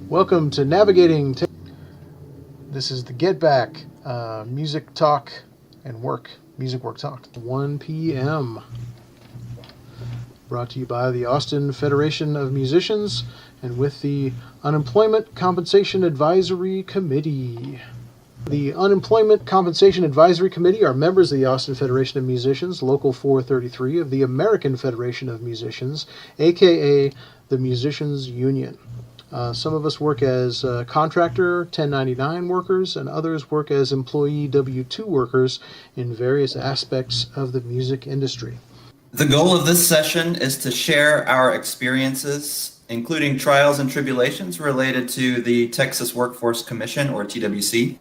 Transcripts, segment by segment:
Welcome to Navigating. This is the Get Back Music Talk and Work. Music Work Talk. 1 p.m. Brought to you by the Austin Federation of Musicians and with the Unemployment Compensation Advisory Committee. The Unemployment Compensation Advisory Committee are members of the Austin Federation of Musicians, Local 433 of the American Federation of Musicians, aka the Musicians Union. Some of us work as contractor 1099 workers, and others work as employee W-2 workers in various aspects of the music industry. The goal of this session is to share our experiences, including trials and tribulations related to the Texas Workforce Commission, or TWC,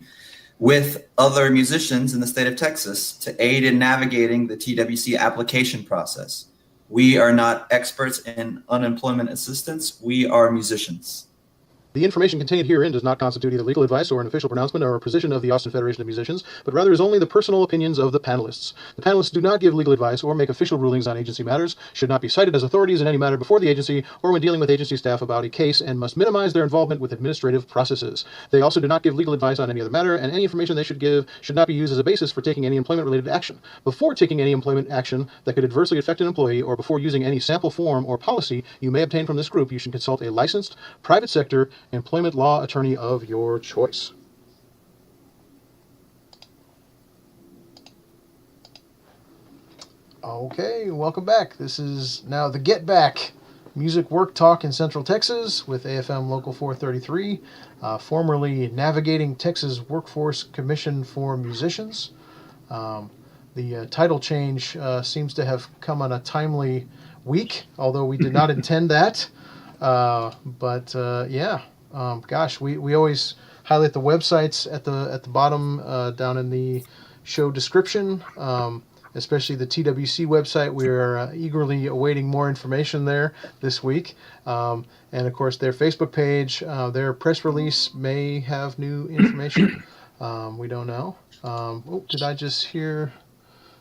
with other musicians in the state of Texas to aid in navigating the TWC application process. We are not experts in unemployment assistance. We are musicians. The information contained herein does not constitute either legal advice or an official pronouncement or a position of the Austin Federation of Musicians, but rather is only the personal opinions of the panelists. The panelists do not give legal advice or make official rulings on agency matters, should not be cited as authorities in any matter before the agency or when dealing with agency staff about a case, and must minimize their involvement with administrative processes. They also do not give legal advice on any other matter, and any information they should give should not be used as a basis for taking any employment-related action. Before taking any employment action that could adversely affect an employee, or before using any sample form or policy you may obtain from this group, you should consult a licensed private sector employment law attorney of your choice. Okay, welcome back. This is now the Get Back Music Work Talk in Central Texas with AFM Local 433, formerly Navigating Texas Workforce Commission for Musicians. The title change seems to have come on a timely week, although we did not intend that. Gosh, we always highlight the websites at the bottom down in the show description, especially the TWC website. We are eagerly awaiting more information there this week. And of course, their Facebook page, their press release may have new information. We don't know. Did I just hear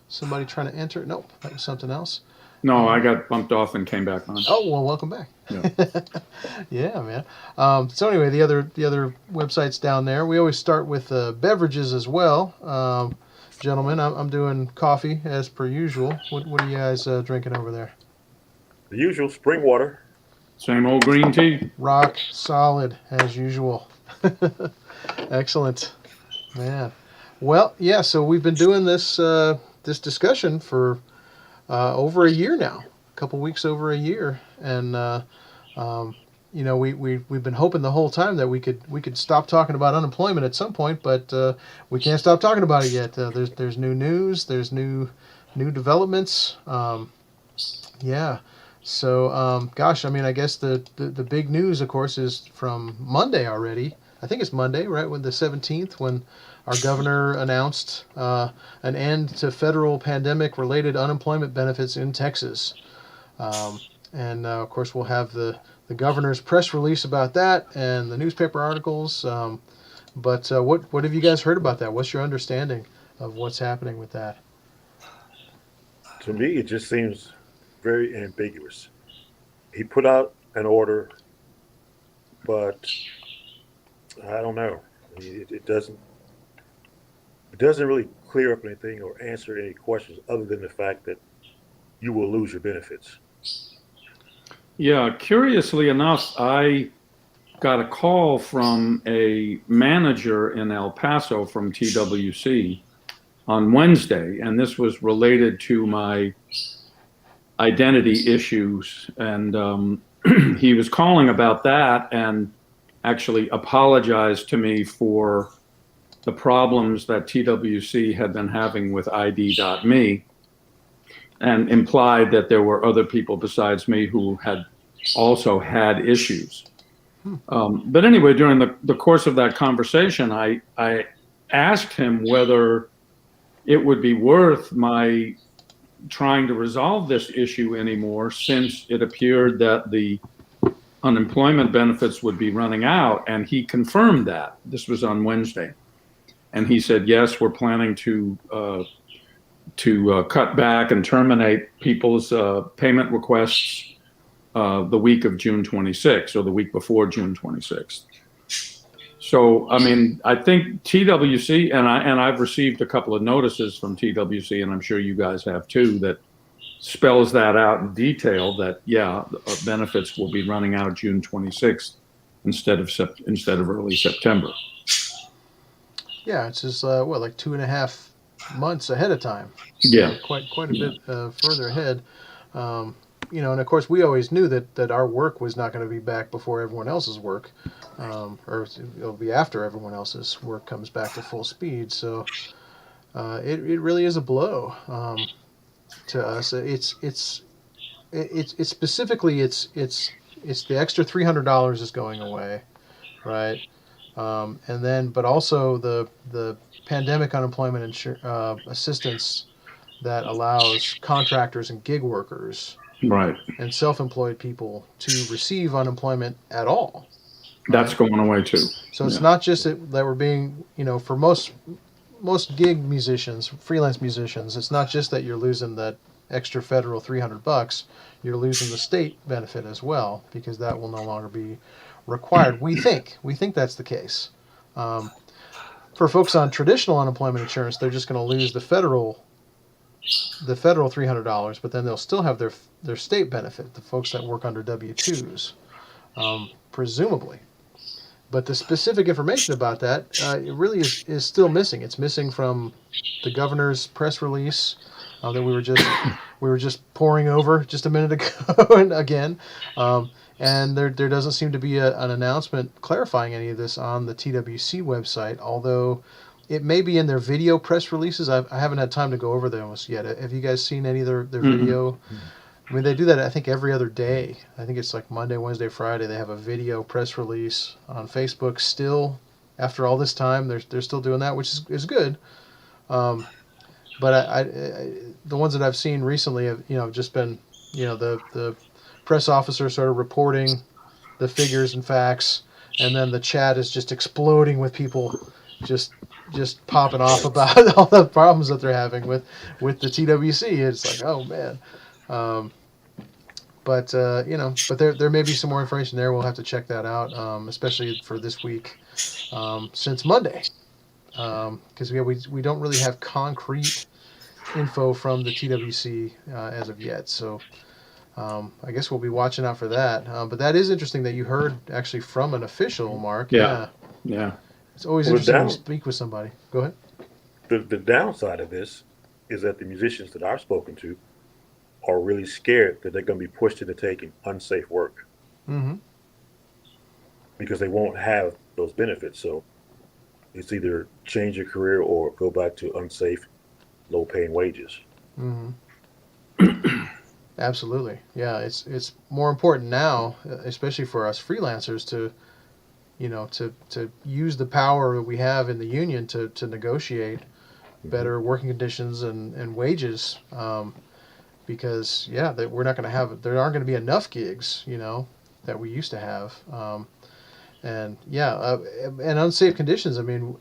somebody trying to enter? Nope, that was something else. No, I got bumped off and came back on. Oh, well, welcome back. Yeah, yeah, man. So anyway, the other websites down there. We always start with beverages as well. Gentlemen, I'm doing coffee as per usual. What are you guys drinking over there? The usual spring water. same old green tea. Rock solid as usual. Excellent, man. Well, yeah. So we've been doing this discussion for over a year now, a couple weeks over a year, and we've been hoping the whole time that we could stop talking about unemployment at some point, but we can't stop talking about it yet. There's new news, there's new developments. Yeah. So gosh, I mean, I guess the big news, of course, is from Monday already. I think it's Monday, right, when the 17th, when our governor announced an end to federal pandemic-related unemployment benefits in Texas. And of course, we'll have the governor's press release about that and the newspaper articles. But what have you guys heard about that? What's your understanding of what's happening with that? To me, it just seems very ambiguous. He put out an order, but I don't know. I mean, it doesn't really clear up anything or answer any questions other than the fact that you will lose your benefits. Yeah, curiously enough, I got a call from a manager in El Paso from TWC on Wednesday, and this was related to my identity issues. And he was calling about that and actually apologized to me for the problems that TWC had been having with ID.me, and implied that there were other people besides me who had also had issues. But anyway, during the course of that conversation, I asked him whether it would be worth my trying to resolve this issue anymore, since it appeared that the unemployment benefits would be running out, and he confirmed that. This was on Wednesday. And he said, yes, we're planning to cut back and terminate people's payment requests the week of June 26th, or the week before June 26th. So, I mean, I think TWC, and I've received a couple of notices from TWC, and I'm sure you guys have too, that spells that out in detail. That yeah, benefits will be running out June 26th instead of early September. Yeah, it's just what, like 2.5 months ahead of time. Yeah, So quite a bit further ahead. Um, and of course we always knew that our work was not going to be back before everyone else's work, or it'll be after everyone else's work comes back to full speed. So it really is a blow to us. It's specifically it's the extra $300 is going away, right? And then, but also the pandemic unemployment assistance that allows contractors and gig workers right. and self-employed people to receive unemployment at all. That's Right? going away too. So it's Yeah. not just that we're being, for most gig musicians, freelance musicians, it's not just that you're losing that extra federal $300. You're losing the state benefit as well, because that will no longer be required. We think that's the case. Um, for folks on traditional unemployment insurance, they're just going to lose the federal $300, but then they'll still have their state benefit. The folks that work under W-2s, presumably. But the specific information about that, it really is still missing. It's missing from the governor's press release that we were just pouring over just a minute ago, and again, and there doesn't seem to be an announcement clarifying any of this on the TWC website. Although it may be in their video press releases. I haven't had time to go over those yet. Have you guys seen any of their video? I mean, they do that, I think, every other day. I think it's like Monday, Wednesday, Friday. They have a video press release on Facebook still. After all this time, they're still doing that, which is good. But the ones that I've seen recently have just been the press officer sort of reporting the figures and facts, and then the chat is just exploding with people just popping off about all the problems that they're having with the TWC. It's like, oh man. But there may be some more information there. We'll have to check that out, especially for this week, since Monday, because we don't really have concrete info from the TWC as of yet. So I guess we'll be watching out for that. But that is interesting that you heard actually from an official, Mark. Yeah. Yeah. It's always Well, interesting when you speak with somebody. Go ahead. the downside of this is that the musicians that I've spoken to are really scared that they're going to be pushed into taking unsafe work Mm-hmm. because they won't have those benefits. So it's either change your career or go back to unsafe, low-paying wages. Mm-hmm. Absolutely. Yeah, it's more important now, especially for us freelancers, to use the power that we have in the union to negotiate better working conditions and wages. Because that we're not going to have, there aren't going to be enough gigs, that we used to have. And unsafe conditions. I mean,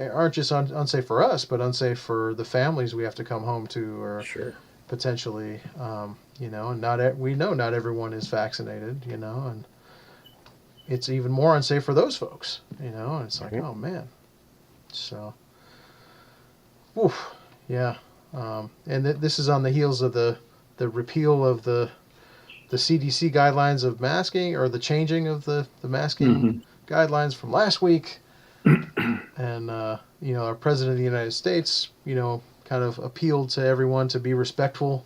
aren't just unsafe for us, but unsafe for the families we have to come home to, or Sure. potentially, and we know not everyone is vaccinated, and it's even more unsafe for those folks, and it's like, oh man. So, oof, yeah. And this is on the heels of the repeal of the CDC guidelines of masking, or the changing of the masking guidelines from last week. And, our president of the United States, kind of appealed to everyone to be respectful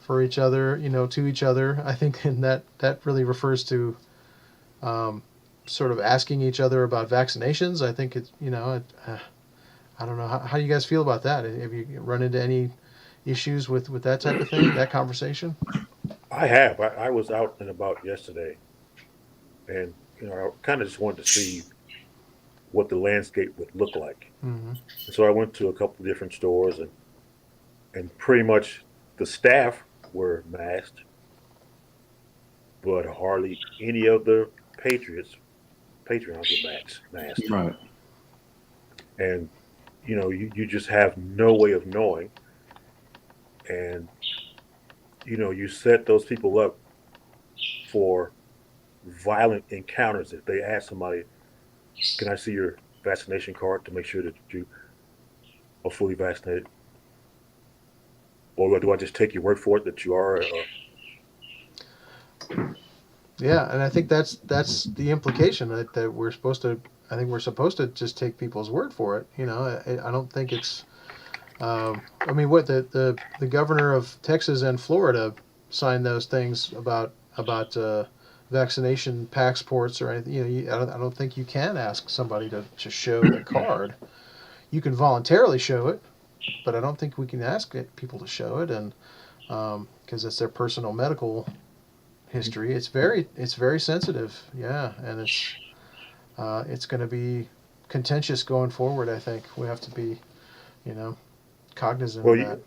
for each other, to each other. I think, and that really refers to sort of asking each other about vaccinations. I think I don't know. How do you guys feel about that? Have you run into any issues with that type of thing, that conversation? I have. I was out and about yesterday, and I kind of just wanted to see what the landscape would look like. Mm-hmm. And so I went to a couple of different stores, and pretty much the staff were masked, but hardly any of the Patriots were masked. Right. And you just have no way of knowing, and you set those people up for violent encounters if they ask somebody, "Can I see your vaccination card to make sure that you are fully vaccinated?" Or do I just take your word for it that you are? Yeah, and I think that's the implication that we're supposed to. I think we're supposed to just take people's word for it. You know, I don't think it's. I mean, what the governor of Texas and Florida signed those things about vaccination passports or anything. You know, I don't think you can ask somebody to show the card. You can voluntarily show it, but I don't think we can ask people to show it, and because it's their personal medical history. It's very sensitive. Yeah, and it's going to be contentious going forward. I think we have to be, you know, cognizant Well, of that.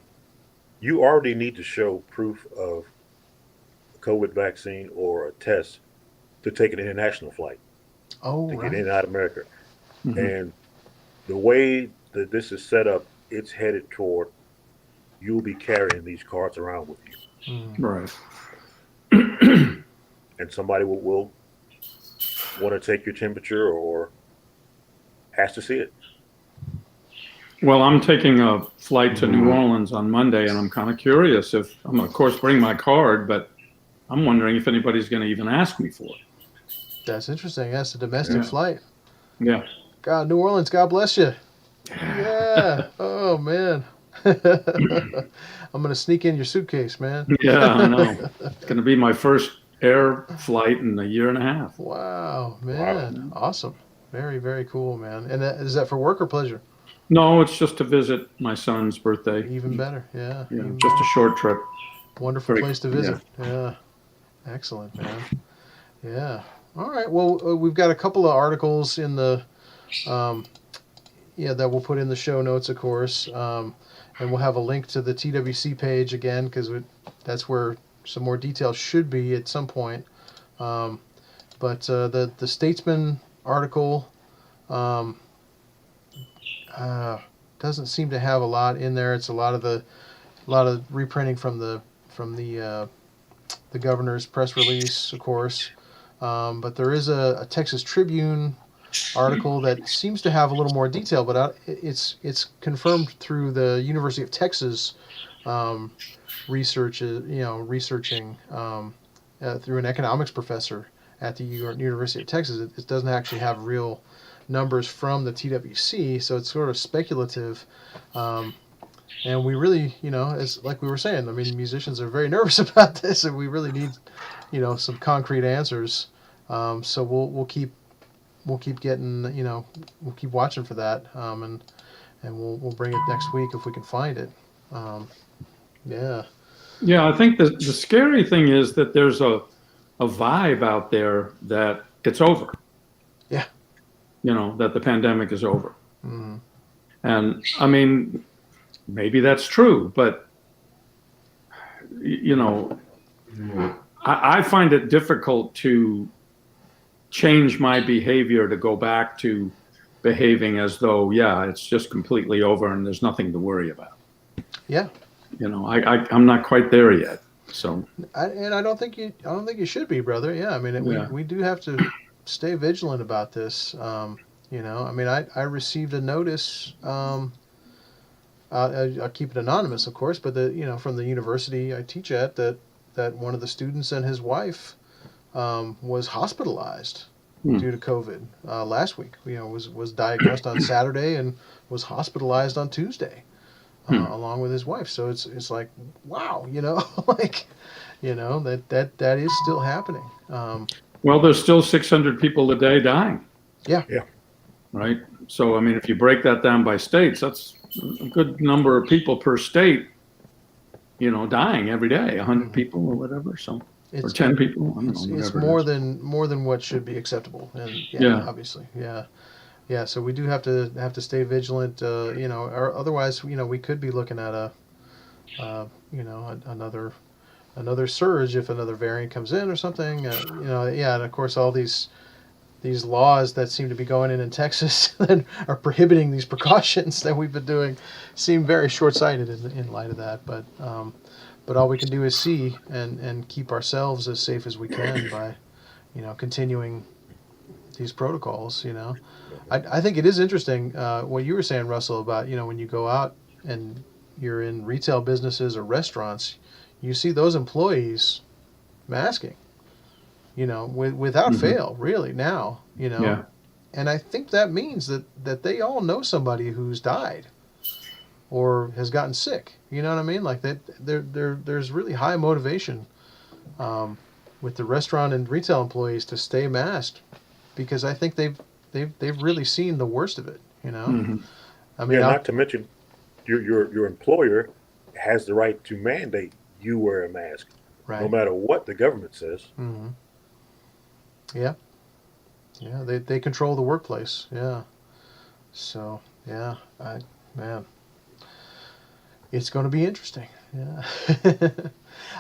you already need to show proof of a COVID vaccine or a test to take an international flight Oh, to get in right. and out of America. Mhm. And the way that this is set up, it's headed toward you'll be carrying these cards around with you, Mm. Right. and somebody will want to take your temperature or has to see it. Well, I'm taking a flight to New Orleans on Monday, and I'm kind of curious if I'm, of course, bring my card, but I'm wondering if anybody's going to even ask me for it. That's interesting. That's a domestic Yeah. flight. Yeah. God, New Orleans. God bless you. Yeah. Oh man. I'm gonna sneak in your suitcase, man. Yeah, I know. It's going to be my first air flight in a year and a half. Wow, Wow. man. Awesome. Very, very cool, man. And is that for work or pleasure? No, it's just to visit my son's birthday. Even better. Yeah. Yeah, Even just a short trip. wonderful place to Yeah. visit. Yeah. Excellent, man. Yeah. All right. Well, we've got a couple of articles in the, um, yeah, that we'll put in the show notes, of course, and we'll have a link to the TWC page again because that's where some more details should be at some point. Um, but the Statesman article um, uh, doesn't seem to have a lot in there. It's a lot of reprinting from the governor's press release, of course. But there is a Texas Tribune article that seems to have a little more detail, but it's confirmed through the University of Texas researching through an economics professor at the University of Texas. It doesn't actually have real numbers from the TWC, so it's sort of speculative. And we really, as like we were saying, I mean, musicians are very nervous about this, and we really need, some concrete answers. So we'll keep getting, we'll keep watching for that, and we'll bring it next week if we can find it. Yeah. Yeah, I think the scary thing is that there's a vibe out there that it's over. Yeah. That the pandemic is over. Mm. And I mean, maybe that's true, but I find it difficult to change my behavior to go back to behaving as though, yeah, it's just completely over and there's nothing to worry about. Yeah. I'm not quite there yet. So, I don't think you should be, brother. Yeah. I mean, Yeah. we do have to stay vigilant about this. I mean, I received a notice. I'll keep it anonymous, of course, but from the university I teach at, that one of the students and his wife was hospitalized due to COVID last week. Was diagnosed on Saturday and was hospitalized on Tuesday, along with his wife. So it's like, wow, like, that is still happening. Well, there's still 600 people a day dying. Yeah. Yeah. Right. So, I mean, if you break that down by states, that's a good number of people per state, dying every day, 100 people or whatever. So, or 10 people. I don't know, It's whatever it is. more than what should be acceptable, and Yeah. obviously, yeah. So we do have to stay vigilant, or otherwise, we could be looking at another surge if another variant comes in or something. And of course, all these laws that seem to be going in Texas that are prohibiting these precautions that we've been doing seem very short-sighted in light of that. But all we can do is see and keep ourselves as safe as we can by continuing these protocols. I think it is interesting what you were saying, Russell, about when you go out and you're in retail businesses or restaurants, you see those employees masking, without fail, really now, Yeah. and I think that means that they all know somebody who's died or has gotten sick. You know what I mean? Like that, there's really high motivation with the restaurant and retail employees to stay masked because I think they've really seen the worst of it. Mhm. I mean, Yeah, not to mention your employer has the right to mandate you wear a mask, no right? matter what the government says. Hmm. Yeah, yeah. They control the workplace. Yeah. So yeah, man, it's going to be interesting. Yeah.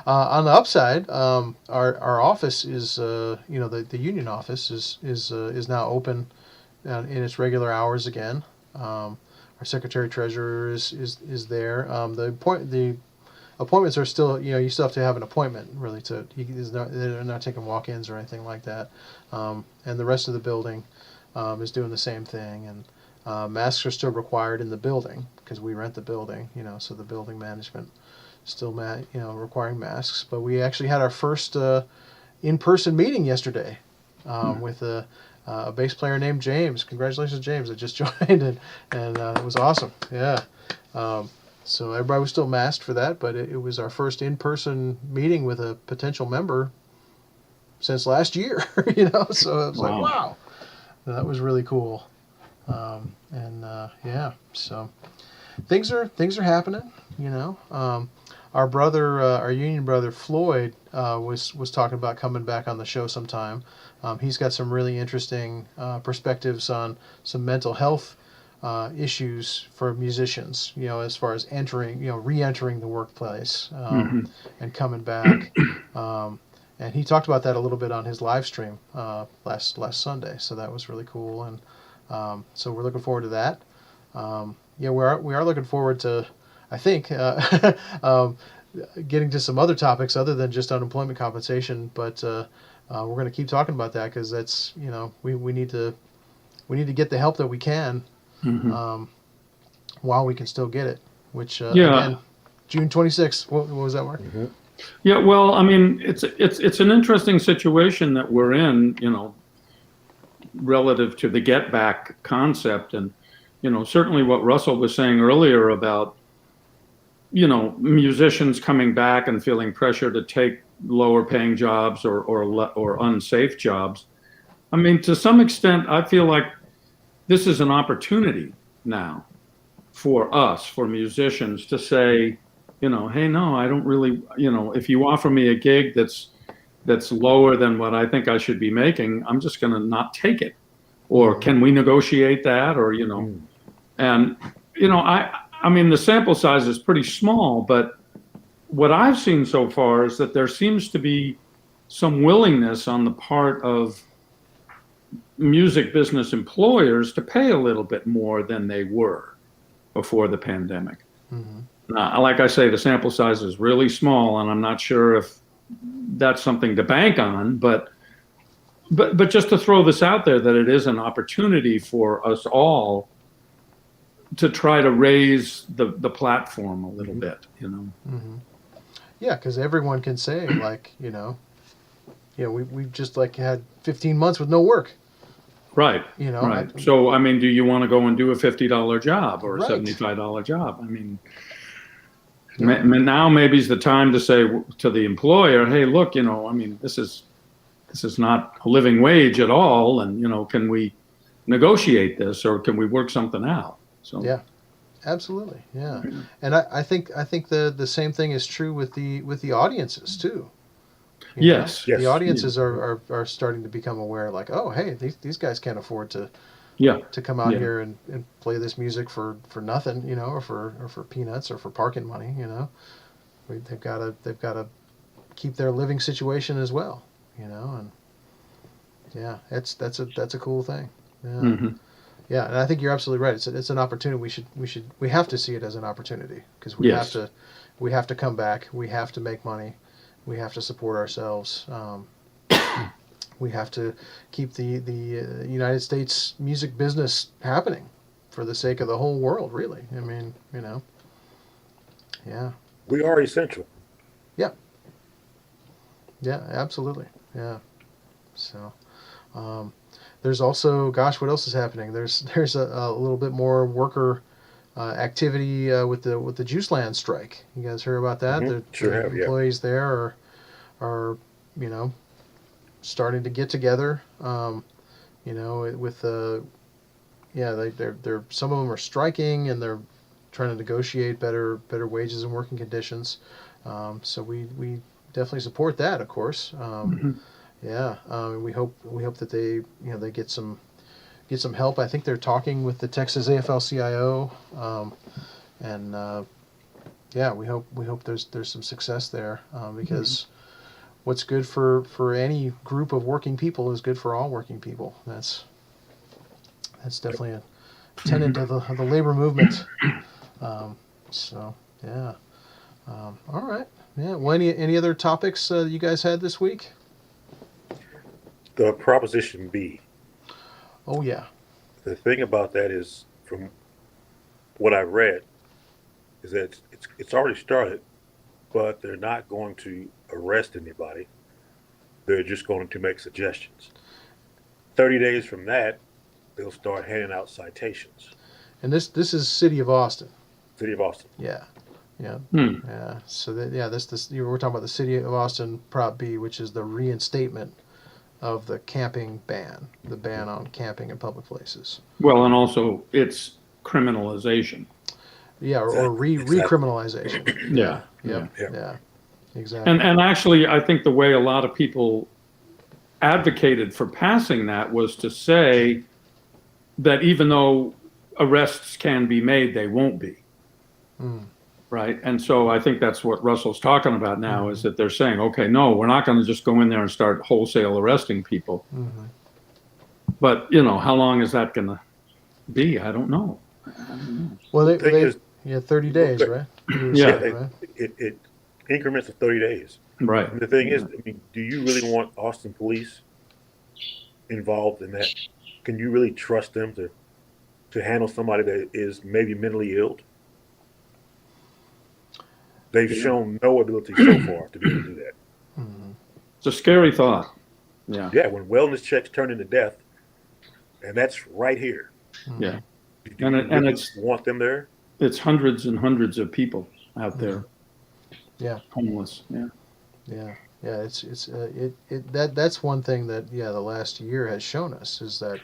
On the upside, our office is the union office is now open in its regular hours again. Our secretary treasurer is there. The appointments are still, you still have to have an appointment really they're not taking walk-ins or anything like that. And the rest of the building is doing the same thing. And masks are still required in the building because we rent the building, so the building management still requiring masks. But we actually had our first in-person meeting yesterday with a bass player named James. Congratulations, James! That just joined, and it was awesome. Yeah. So everybody was still masked for that, but it was our first in-person meeting with a potential member since last year. So it was like, wow, that was really cool. Yeah, so things are happening. Our brother, our union brother Floyd, was talking about coming back on the show sometime. He's got some really interesting perspectives on some mental health issues for musicians. As far as re-entering the workplace and coming back. And he talked about that a little bit on his live stream last Sunday. So that was really cool, and so we're looking forward to that. We are looking forward to, I think, getting to some other topics other than just unemployment compensation. But we're going to keep talking about that because that's we need to get the help that we can while we can still get it. Which again, June 26th. What was that, Mark? Mm-hmm. Yeah, well, I mean, it's an interesting situation that we're in, relative to the get back concept, and certainly what Russell was saying earlier about musicians coming back and feeling pressure to take lower paying jobs or unsafe jobs. I mean, to some extent, I feel like this is an opportunity now for us, for musicians, to say, hey, no, I don't really, if you offer me a gig that's lower than what I think I should be making, I'm just going to not take it. Or can we negotiate that? Or, and, I mean, the sample size is pretty small, but what I've seen so far is that there seems to be some willingness on the part of music business employers to pay a little bit more than they were before the pandemic. Mm-hmm. Like I say, the sample size is really small, and I'm not sure if that's something to bank on, but just to throw this out there, that it is an opportunity for us all to try to raise the platform a little bit, Mm-hmm. Yeah, because everyone can say like, we've just like had 15 months with no work. Right. Right. So, I mean, do you want to go and do a $50 job or a Right. $75 job? I mean, now maybe is the time to say to the employer, hey, look, I mean, this is not a living wage at all. And, can we negotiate this, or can we work something out? So yeah, absolutely. Yeah. And I think the same thing is true with the audiences too. Yes. The audiences are starting to become aware, like, oh, hey, these guys can't afford to come out here and play this music for nothing, or for peanuts or for parking money, they've got to keep their living situation as well, and yeah, that's a cool thing. Yeah. Mm-hmm. Yeah, and I think you're absolutely right. It's an opportunity. We have to see it as an opportunity because we have to come back. We have to make money. We have to support ourselves. we have to keep the United States music business happening for the sake of the whole world. Really, I mean, yeah, We are essential. yeah, yeah, absolutely, yeah. So. There's also, gosh, what else is happening? There's a little bit more worker activity with the Juice Land strike. You guys heard about that? Sure The have, yeah. employees there are starting to get together. With yeah, they're some of them are striking and they're trying to negotiate better wages and working conditions. So we definitely support that, of course. Mhm. Yeah, we hope that they get some help. I think they're talking with the Texas AFL-CIO, and yeah, we hope there's some success there because what's good for any group of working people is good for all working people. That's definitely a tenet of the labor movement. So yeah, all right, yeah. Well, any other topics you guys had this week? The Proposition B. Oh yeah. The thing about that is, from what I read, is that it's already started, but they're not going to arrest anybody. They're just going to make suggestions. 30 days from that, they'll start handing out citations. And this is City of Austin. City of Austin. Yeah, yeah, Hmm. yeah. So this we're talking about the City of Austin Prop B, which is the reinstatement of the camping ban, the ban on camping in public places. Well, and also it's criminalization. Yeah, or Exactly. recriminalization. Yeah, Yep. yeah. Yeah. Exactly. And actually, I think the way a lot of people advocated for passing that was to say that even though arrests can be made, they won't be. Mm. Right. And so I think that's what Russell's talking about now is that they're saying, okay, no, we're not going to just go in there and start wholesale arresting people. Mm-hmm. But, how long is that going to be? I don't know. Well, The thing is, 30 days, quick. right? You were Yeah. saying, right? it increments of 30 days. Right. And the thing is, I mean, do you really want Austin police involved in that? Can you really trust them to handle somebody that is maybe mentally ill? They've shown no ability so far to be able to do that. Mm-hmm. It's a scary thought. Yeah. Yeah, when wellness checks turn into death, and that's right here. Mm-hmm. Yeah. Do you And really it's want them there? it's hundreds and hundreds of people out there. Yeah. Homeless. Yeah. Yeah. Yeah. That's one thing that the last year has shown us is that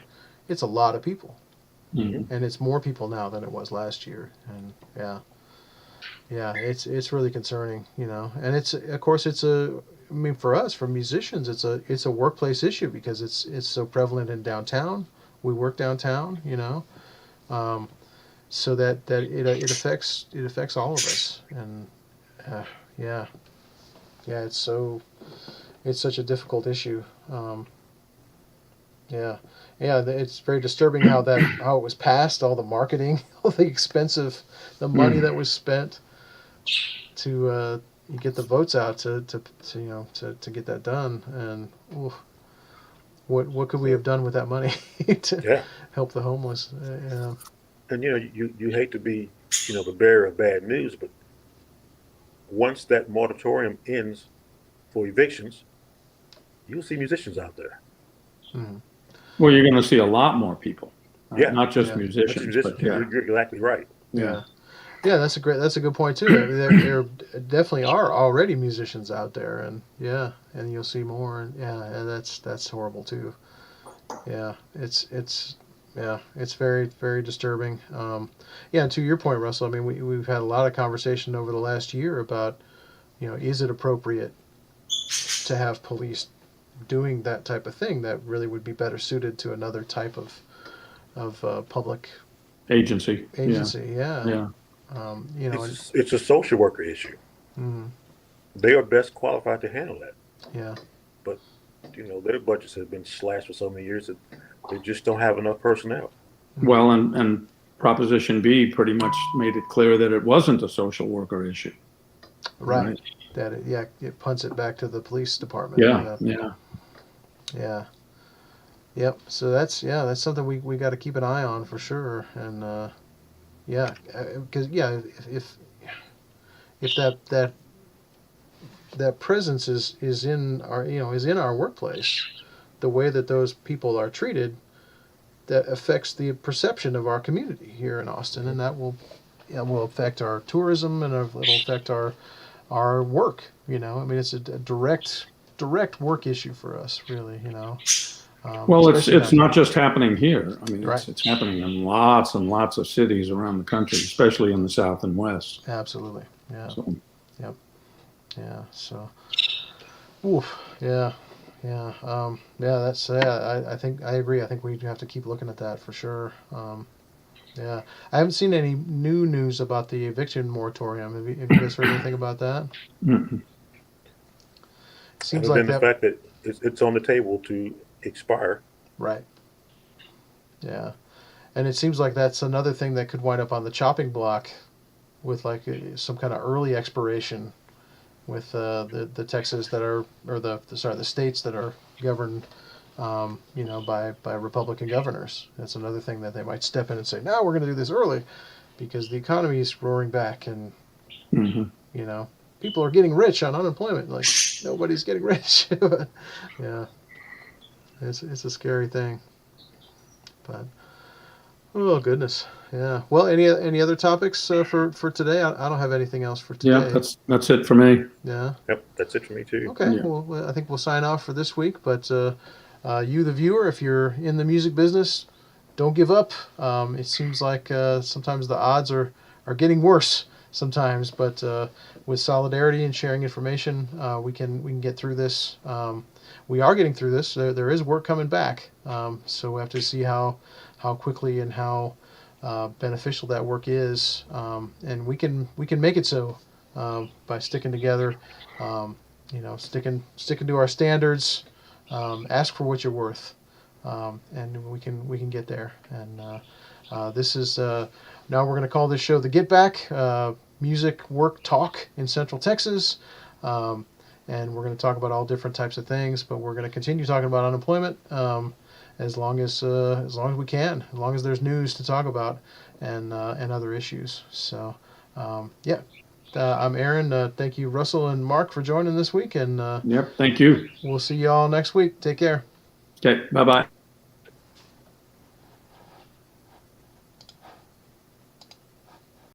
it's a lot of people, Mhm. and it's more people now than it was last year, and it's really concerning, and it's of course I mean, for us, for musicians, it's a workplace issue because it's so prevalent in downtown. We work downtown, so that it affects all of us, and yeah, it's such a difficult issue. Yeah, it's very disturbing how it was passed, all the marketing, all the money that was spent to get the votes out to get that done, and what could we have done with that money to Yeah. help the homeless? And you hate to be, the bearer of bad news, but once that moratorium ends for evictions, you'll see musicians out there. Mhm. Well, you're going to see a lot more people. Yeah. Not just Yeah. musicians, but yeah. You're exactly right. Yeah. Yeah, that's a good point too. I mean, there definitely are already musicians out there, and you'll see more, and that's horrible too. Yeah, it's very very disturbing. And to your point, Russell, I mean, we've had a lot of conversation over the last year about, is it appropriate to have police doing that type of thing that really would be better suited to another type of public Agency. agency? Yeah. Yeah. It's a social worker issue. Mhm. They are best qualified to handle that. Yeah. But their budgets have been slashed for so many years that they just don't have enough personnel. Well, and Proposition B pretty much made it clear that it wasn't a social worker issue. Right. That it punts it back to the police department. Yeah. Yeah. Yep. So that's something we got to keep an eye on for sure. And because if that presence is in our is in our workplace, the way that those people are treated, that affects the perception of our community here in Austin, and that will affect our tourism, and it'll affect our work. I mean, it's a direct work issue for us, really. Well, Especially it's not downtown. just happening here. I mean, Right. it's happening in lots and lots of cities around the country, especially in the South and West. Absolutely. Yeah. So, Yep. Yeah. So. Oof. Yeah. Yeah. Yeah. That's. Yeah. I think I agree. I think we have to keep looking at that for sure. Yeah. I haven't seen any new news about the eviction moratorium. Have you guys heard anything about that? mm, Seems Other like than the that. fact that it's on the table to expire. Right. Yeah. And it seems like that's another thing that could wind up on the chopping block with like some kind of early expiration with the Texas that are or the states that are governed by Republican governors. That's another thing that they might step in and say, no, we're going to do this early because the economy is roaring back and mhm. you know people are getting rich on unemployment. Like nobody's getting rich. Yeah, it's a scary thing, but. Oh goodness, yeah. Well, any other topics for today? I don't have anything else for Yeah, today. that's it for me. Yeah. Yep, that's it for me too. Okay. Yeah. Well, I think we'll sign off for this week. But you, the viewer, if you're in the music business, don't give up. It seems like sometimes the odds are getting worse sometimes, but with solidarity and sharing information, we can get through this. We are getting through this. There is work coming back, so we have to see how quickly and how beneficial that work is, and we can make it so by sticking together, sticking to our standards. Ask for what you're worth, and we can get there. And this is now we're going to call this show the Get Back Music Work Talk in Central Texas. And we're going to talk about all different types of things, but we're going to continue talking about unemployment as long as we can, as long as there's news to talk about and other issues. So yeah, I'm Aaron. Thank you, Russell and Mark, for joining this week, and Yep. Thank you. we'll see you all next week. Take care. Okay. Bye bye.